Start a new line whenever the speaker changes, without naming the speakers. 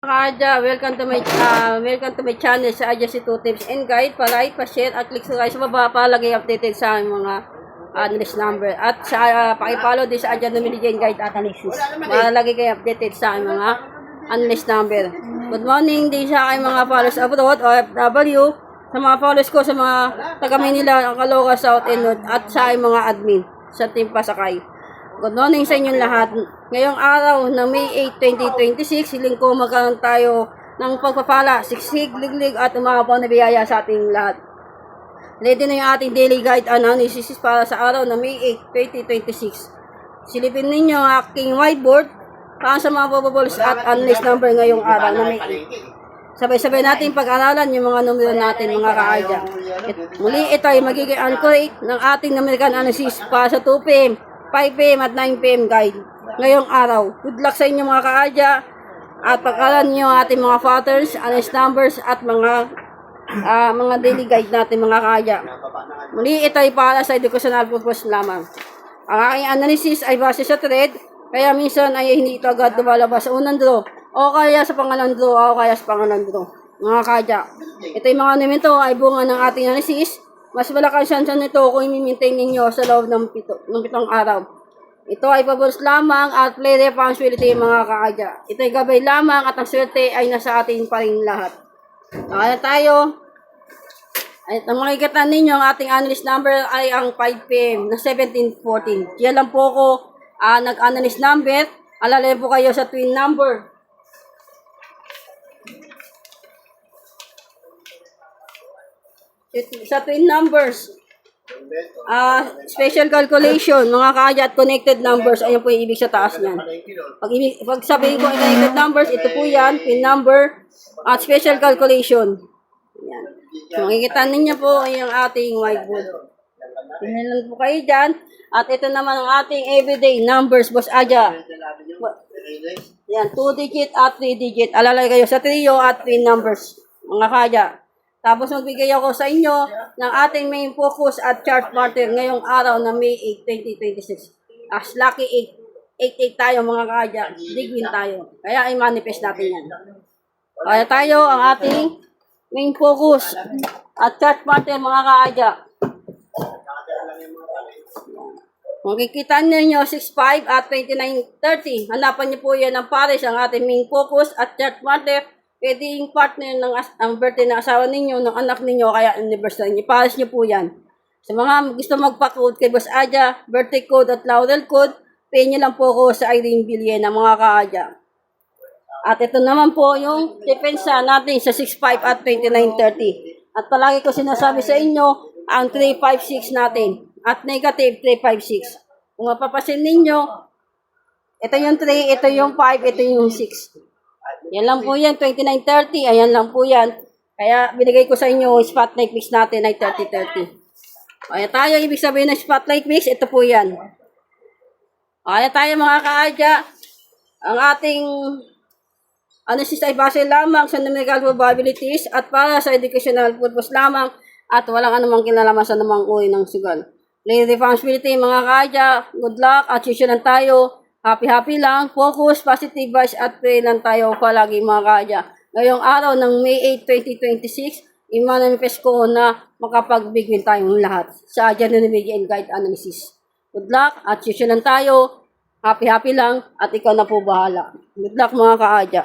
Kaadya, welcome to my channel sa Adya si 2 Tips and Guide. Pa-like, pa-share at click sa baba palagay updated sa aming mga analyst number. At sa paki-follow din sa Adya Numerical Guide at Analysis. Malagay kayo updated sa aming mga analyst number. Good morning din sa aking mga followers abroad o FW. Sa mga followers ko sa mga taga-Manila, Caloocan, South and North at sa aking mga admin sa Team Pasakay. Good morning sa inyong lahat. Ngayong araw na May 8, 2026, hiling ko magkaroon tayo ng pagpapala, siksik, liglig at umapaw na biyaya sa ating lahat. Ready na yung ating daily guide analysis para sa araw na May 8, 2026. Silipin ninyo ang aking whiteboard para sa mga probables at analyst number ngayong araw na May 8. Sabay-sabay natin pag-aralan yung mga numero natin, mga ka-idea. Muli, ito ay magiging accurate ng ating numerical analysis para sa 2 p.m., 5 p.m. at 9 p.m. guide ngayong araw. Good luck sa inyo mga ka-adya at pag-aralan nyo ating mga patterns, analyst numbers at mga daily guide natin mga ka-adya. Muli, ito ay para sa educational purpose lamang. Ang aking analysis ay base sa trade, kaya minsan ay hindi ito agad lumalabas sa unang draw o kaya sa pangalang draw o kaya sa pangalang draw mga ka-adya. Ito yung mga elemento ay bunga ng ating analysis. Mas malaking chance nito kung i-maintain ninyo sa loob ng 7 araw. Ito ay pabors lamang at play responsibility mga ka-adya. Ito ay gabay lamang at ang swerte ay nasa atin pa rin lahat. Nakala tayo. At ang makikita ninyo ang ating analyst number ay ang 5 p.m. na 1714. Diyan lang po ako nag-analyst number. Alalay po kayo sa twin number. Sa twin numbers, special calculation, mga ka-adya at connected numbers, ayan po yung ibig sa taas niyan. Pag sabihin ko connected numbers, ito po yan, twin number, at special calculation. Ayan. So, makikita ninyo po yung ating whiteboard. Tingnan lang po kayo dyan. At ito naman ang ating everyday numbers, boss Adya. Yan, 2 digit at 3 digit. Alalay kayo sa trio at twin numbers, mga ka-adya. Tapos magbigay ako sa inyo ng ating main focus at chart pattern ngayong araw na May 8, 2026. As lucky 8, 8 tayo mga ka-adya, big win tayo. Kaya i-manifest natin yan. Kaya tayo ang ating main focus at chart pattern mga ka-adya. Makikita ninyo 6.5 at 29.30. Hanapan niyo po yan ng pares ang ating main focus at chart pattern. Pwede yung partner ng ang birthday ng asawa ninyo, ng anak ninyo, kaya anniversary niyo. Pares niyo po yan. Sa mga gusto magpa-code kay Boss Adya, birthday code at laurel code, pay niyo lang po ako sa Irene Bilye ng mga ka-adya. At ito naman po yung depensa natin sa 6.5 at 29.30. At palagi ko sinasabi sa inyo, ang 3.56 natin. At negative 3.56. Kung mapapasin ninyo, ito yung 3, ito yung 5, ito yung 6. Yan lang po yan, 29.30, ayan lang po yan. Kaya binigay ko sa inyo, spotlight mix natin ay 30.30. Kaya tayo, ibig sabihin ng spotlight mix, ito po yan. Kaya tayo mga ka-adya, ang ating analysis ay base lamang sa numerical probabilities at para sa educational purpose lamang at walang anumang kinalaman sa namang uri ng sugal. Play responsibility mga ka-adya, good luck at susunan tayo. Happy lang, focus, positive vibes at pray lang tayo palagi mga ka-adya. Ngayong araw ng May 8, 2026, i-manifest ko na makapag-big win tayong lahat sa Adya Numerical Guide Analysis. Good luck at susunan tayo. Happy lang at ikaw na po bahala. Good luck mga ka-adya.